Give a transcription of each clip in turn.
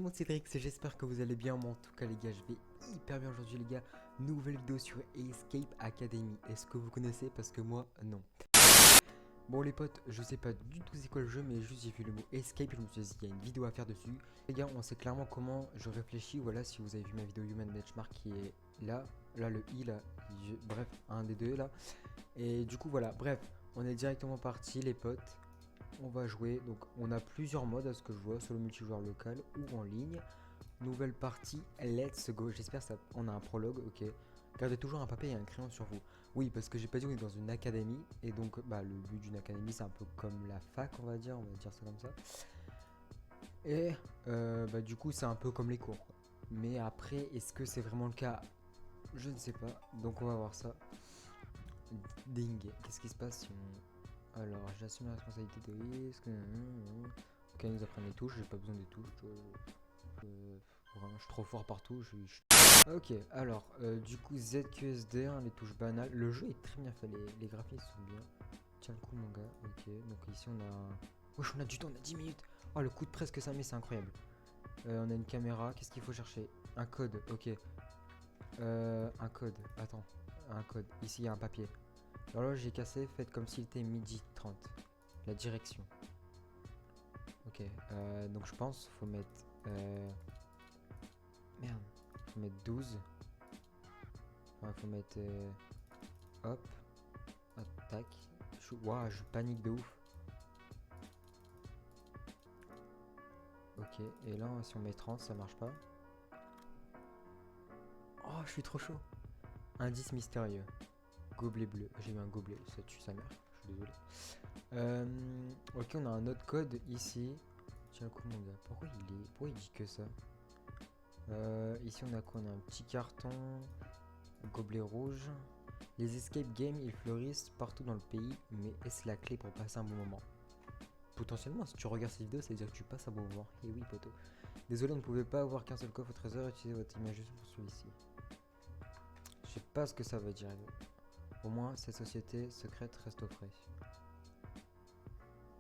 Mon Cédric, j'espère que vous allez bien. Moi, en tout cas, les gars, je vais hyper bien aujourd'hui, les gars. Nouvelle vidéo sur Escape Academy. Est-ce que vous connaissez? Parce que moi, non. Bon, les potes, je sais pas du tout c'est quoi le jeu, mais juste j'ai vu le mot Escape. Je me suis dit, il y a une vidéo à faire dessus. Les gars, on sait clairement comment je réfléchis. Voilà, si vous avez vu ma vidéo Human Benchmark qui est là. Là, le I, là. Bref, un des deux, là. Et du coup, voilà. Bref, on est directement parti, les potes. On va jouer, donc on a plusieurs modes à ce que je vois, solo multijoueur local ou en ligne. Nouvelle partie, let's go. J'espère que on a un prologue, ok. Gardez toujours un papier et un crayon sur vous. Oui, parce que j'ai pas dit on est dans une académie, et donc le but d'une académie c'est un peu comme la fac, on va dire ça comme ça. Et du coup c'est un peu comme les cours, quoi. Mais après, est-ce que c'est vraiment le cas? Je ne sais pas, donc on va voir ça. Ding, qu'est-ce qui se passe si on... Alors, j'assume la responsabilité des risques. Ok, ils nous apprennent les touches, j'ai pas besoin des touches. Vraiment, je suis trop fort partout. Ok, alors, du coup, ZQSD, les touches banales. Le jeu est très bien fait, les graphismes sont bien. Tiens le coup, mon gars. Ok, donc ici on a. Wesh, on a du temps, on a 10 minutes. Oh, le coup de presse que ça met, c'est incroyable. On a une caméra, qu'est-ce qu'il faut chercher? Un code, ok. Un code, attends. Un code, ici il y a un papier. L'horloge est cassée, faites comme s'il était midi 30. La direction. Ok, donc je pense faut mettre... Merde, faut mettre 12. Enfin, faut mettre... hop. Attaque. Waouh, je panique de ouf. Ok, et là, si on met 30, ça marche pas. Oh, je suis trop chaud. Indice mystérieux. Gobelet bleu. J'ai eu un gobelet, ça tue sa mère. Je suis désolé. Ok, on a un autre code ici. Tiens le coup, mon gars. Pourquoi il dit que ça? Ici on a quoi? On a un petit carton. Gobelet rouge. Les escape games ils fleurissent partout dans le pays, mais est-ce la clé pour passer un bon moment? Potentiellement, si tu regardes cette vidéo, ça veut dire que tu passes un bon moment. Et oui, poto. Désolé, on ne pouvait pas avoir qu'un seul coffre au trésor. Utilisez votre imagination pour celui-ci. Je sais pas ce que ça veut dire. Au moins, cette société secrète reste au frais.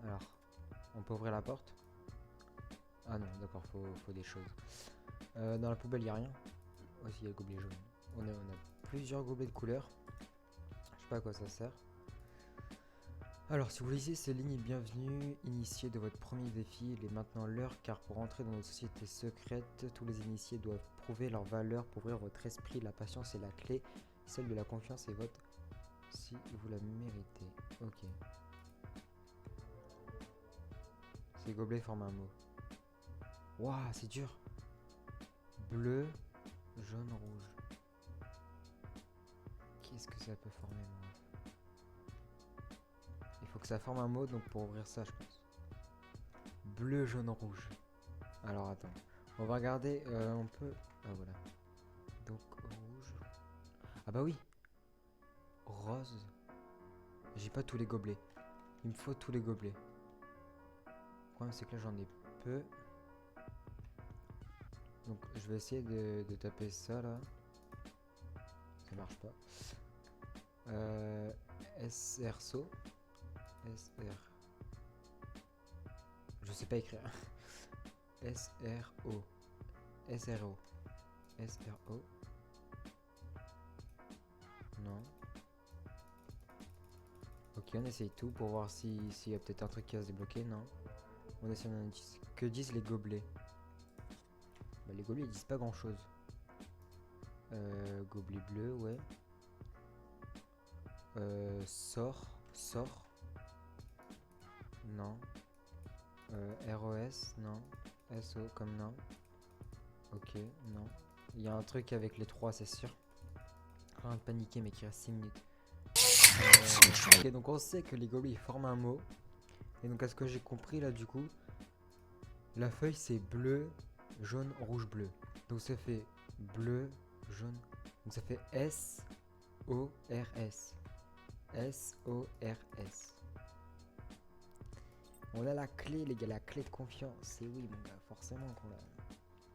Alors, on peut ouvrir la porte? Ah non, d'accord, faut des choses. Dans la poubelle, il n'y a rien. Aussi, il y a le gobelet jaune. On a plusieurs gobelets de couleurs. Je sais pas à quoi ça sert. Alors, si vous lisez ces lignes, bienvenue, initié de votre premier défi. Il est maintenant l'heure, car pour entrer dans notre société secrète, tous les initiés doivent prouver leur valeur pour ouvrir votre esprit. La patience est la clé, celle de la confiance est votre si vous la méritez. Ok. Ces gobelets forment un mot. Waouh, c'est dur. Bleu, jaune, rouge. Qu'est-ce que ça peut former, moi? Il faut que ça forme un mot, donc pour ouvrir ça, je pense. Bleu, jaune, rouge. Alors attends, on va regarder, on peut... Ah voilà. Donc rouge... Ah bah oui. Rose. J'ai pas tous les gobelets. Il me faut tous les gobelets. Le problème c'est que là j'en ai peu. Donc je vais essayer de taper ça là. Ça marche pas. SRSO. SR. Je sais pas écrire. SRO. SRO. SRO. Non. Ok, on essaye tout pour voir s'il y a peut-être un truc qui va se débloquer. Non. On essaie un indice. Que disent les gobelets? Bah, les gobelets ils disent pas grand chose. Gobelet bleu, ouais. Sort. Sort. Non. ROS, non. SO comme non. Ok, non. Il y a un truc avec les trois, c'est sûr. Rien de paniquer, mais qui reste 6 minutes. Ok, donc on sait que les gobelets ils forment un mot. Et donc à ce que j'ai compris là du coup, la feuille c'est bleu, jaune, rouge, bleu. Donc ça fait bleu, jaune. Donc ça fait S-O-R-S. S-O-R-S. On a la clé les gars, la clé de confiance. Et oui mon gars, forcément qu'on l'a.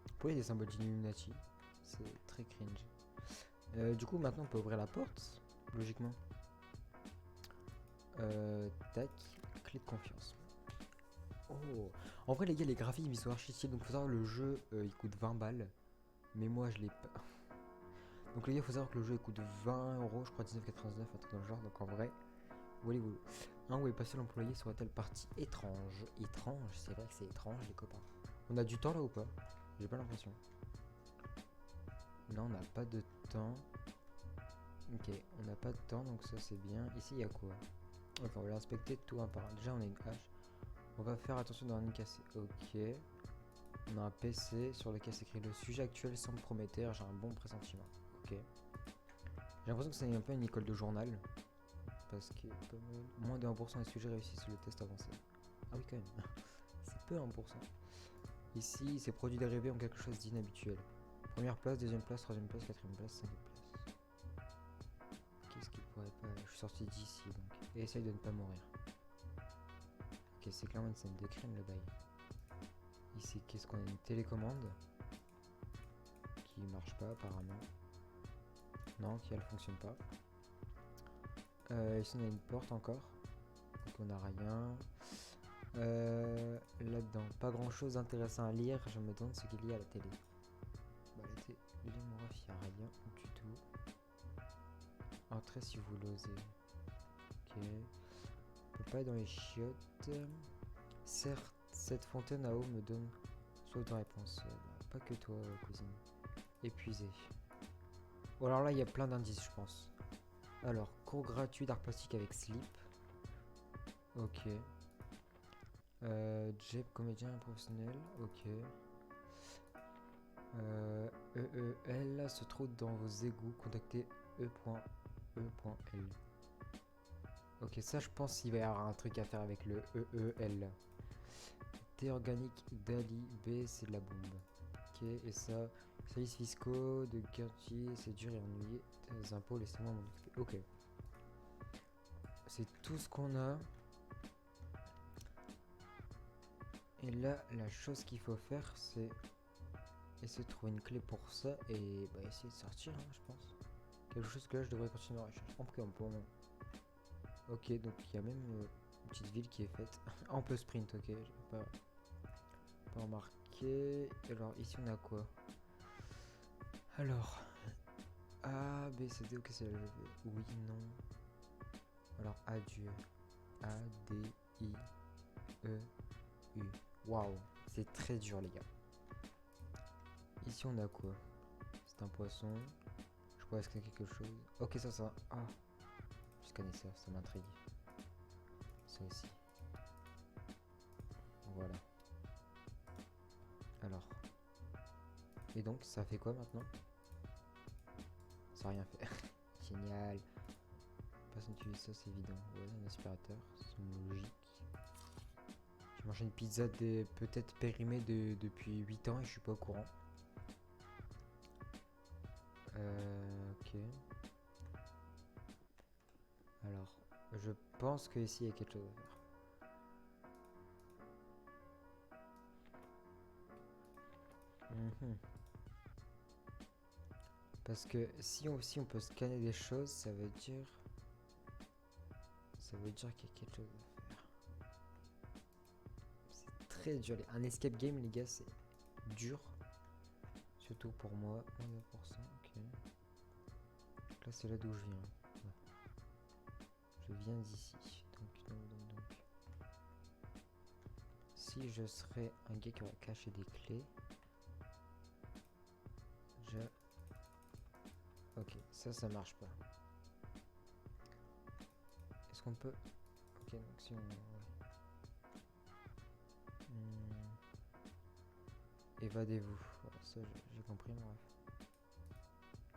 Pourquoi il y a des symboles d'Illuminati? C'est très cringe. Du coup maintenant on peut ouvrir la porte, logiquement. Tac, clé de confiance. Oh, en vrai les gars, les graphismes ils sont archi stylés. Donc faut savoir le jeu il coûte 20 balles. Mais moi je l'ai pas. Donc les gars, faut savoir que le jeu il coûte 20 euros, je crois 19,99, un truc dans le genre. Donc en vrai, voulez-vous. Un où est passé l'employé sur telle partie étrange. Étrange, c'est vrai que c'est étrange les copains. On a du temps là ou pas? J'ai pas l'impression. Non, on n'a pas de temps. Ok, on n'a pas de temps, donc ça c'est bien. Ici il y a quoi? Ok, on va inspecter tout un par un. Déjà on a une hache. On va faire attention dans une cassée. Ok. On a un PC sur lequel s'écrit le sujet actuel semble prometteur, j'ai un bon pressentiment. Ok. J'ai l'impression que c'est un peu une école de journal. Parce que moins de 1% des sujets réussissent le test avancé. Ah oui quand même. C'est peu 1%. Ici, ces produits dérivés ont quelque chose d'inhabituel. Première place, deuxième place, troisième place, quatrième place, cinquième place. Qu'est-ce qu'il pourrait pas... Je suis sorti d'ici donc. Et essaye de ne pas mourir. Ok, c'est clairement une scène de crime le bail. Ici, qu'est-ce qu'on a? Une télécommande qui marche pas apparemment. Non, qui elle fonctionne pas. Ici on a une porte encore. Donc on a rien. Là-dedans, pas grand chose d'intéressant à lire. Je me demande ce qu'il y a à la télé. Bah la télé, il y a rien du tout. Entrez si vous l'osez. Ok. On peut pas aller dans les chiottes. Certes, cette fontaine à eau me donne soif de réponse. Pas que toi, cousine. Épuisé. Bon alors là, il y a plein d'indices, je pense. Alors, cours gratuit d'art plastique avec slip. Ok. Jeb, comédien professionnel. Ok. EEL se trouve dans vos égouts. Contactez E.E.L. Ok, ça je pense qu'il va y avoir un truc à faire avec le EEL. Thé organique d'Ali B, c'est de la bombe. Ok, et ça, services fiscaux de quartier, c'est dur et ennuyé. Des impôts, laissez-moi m'en occuper. Ok. C'est tout ce qu'on a. Et là, la chose qu'il faut faire, c'est essayer de trouver une clé pour ça et bah, essayer de sortir, hein, je pense. Quelque chose que là, je devrais continuer ma recherche. En tout cas, pour moi. Ok, donc il y a même une petite ville qui est faite. On peut sprint, ok. J'ai pas remarqué. Alors, ici, on a quoi? Alors, A, B, C, D, ok, c'est la... Oui, non. Alors, adieu. A, D, I, E, U. Waouh, c'est très dur, les gars. Ici, on a quoi? C'est un poisson. Je pourrais scanner quelque chose. Ok, ça. Ah, je scanne ça m'intrigue. Ça aussi. Voilà. Alors. Et donc, ça fait quoi maintenant? Ça n'a rien fait. Génial. Personne n'utilise ça, c'est évident. Ouais, un aspirateur, c'est une logique. J'ai mangé une pizza peut-être périmée depuis 8 ans et je suis pas au courant. Ok. Alors, je pense que ici il y a quelque chose à faire. Parce que si on peut scanner des choses, ça veut dire qu'il y a quelque chose à faire. C'est très dur. Un escape game, les gars, c'est dur. Surtout pour moi. 1%, ok. Donc là, c'est là d'où je viens. Ouais. Je viens d'ici. Donc. Si je serais un gars qui aurait caché des clés, ok, ça marche pas. Est-ce qu'on peut... Ok, donc si on... Ouais. Évadez-vous. Voilà, ça j'ai compris, bref.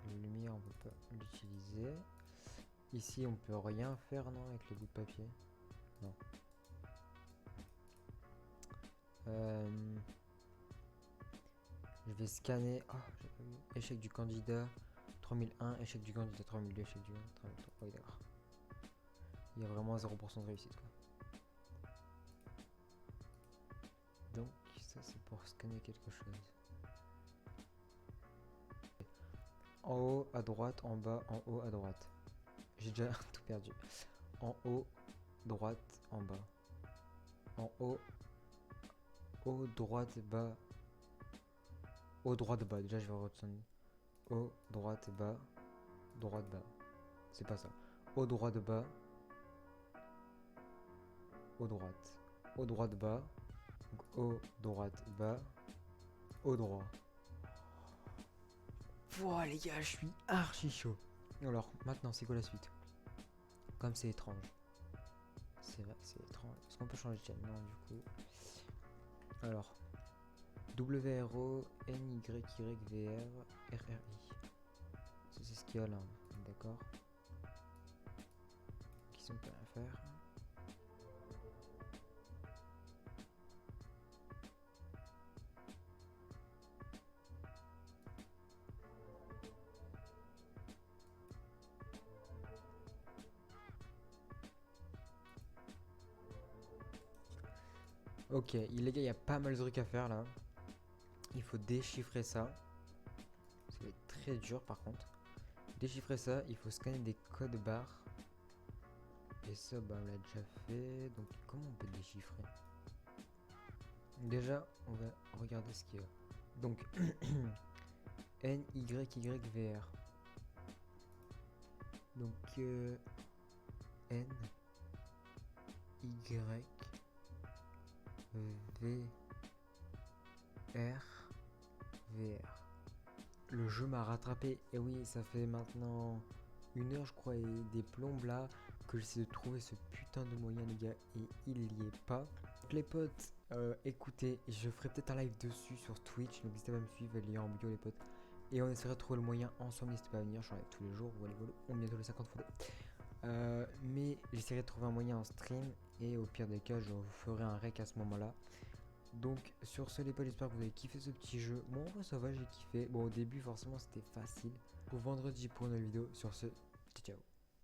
La lumière, on peut pas l'utiliser. Ici, on peut rien faire, non, avec les bouts de papier. Non. Je vais scanner. Oh, j'ai pas vu. Échec du candidat 3001, échec du candidat 3002, échec du candidat 3003. Oui, d'accord. Il y a vraiment 0% de réussite, quoi. Donc, ça, c'est pour scanner quelque chose. En haut, à droite, en bas, en haut, à droite. J'ai déjà tout perdu. En haut, droite, en bas. En haut, Au droite bas. Au droite bas. Déjà, je vais retenir. Au droite bas. Droite bas. C'est pas ça. Au droite bas. Au droite. Au droite bas. Donc, au droite bas. Au droit. Wow les gars, je suis archi chaud. Alors, maintenant, c'est quoi la suite? Comme c'est étrange. C'est vrai, c'est étrange. Est-ce qu'on peut changer de chaîne? Non, du coup. Alors. WRO, NYYVR, RRI. Ça, c'est ce qu'il y a là. D'accord. Qui sont pas à faire. Ok, les gars, il y a pas mal de trucs à faire là. Il faut déchiffrer ça. Ça va être très dur par contre. Déchiffrer ça, il faut scanner des codes barres. Et ça, bah, on l'a déjà fait. Donc, comment on peut le déchiffrer? Déjà, on va regarder ce qu'il y a. Donc, NYYVR. Donc, N, Y, V, R, VR. Le jeu m'a rattrapé. Et oui, ça fait maintenant 1 heure, je crois, et des plombes là, que j'essaie de trouver ce putain de moyen, les gars, et il y est pas. Donc, les potes, écoutez, je ferai peut-être un live dessus sur Twitch, donc n'hésitez pas à me suivre, le lien en bio, les potes. Et on essaiera de trouver le moyen ensemble, n'hésitez pas à venir, je live tous les jours, voilà, on est bientôt les 50 follow. Mais j'essaierai de trouver un moyen en stream, et au pire des cas, je vous ferai un rec à ce moment-là. Donc sur ce les potes, j'espère que vous avez kiffé ce petit jeu. Moi en vrai ça va, j'ai kiffé. Bon au début forcément c'était facile. Au vendredi pour une nouvelle vidéo. Sur ce, ciao ciao.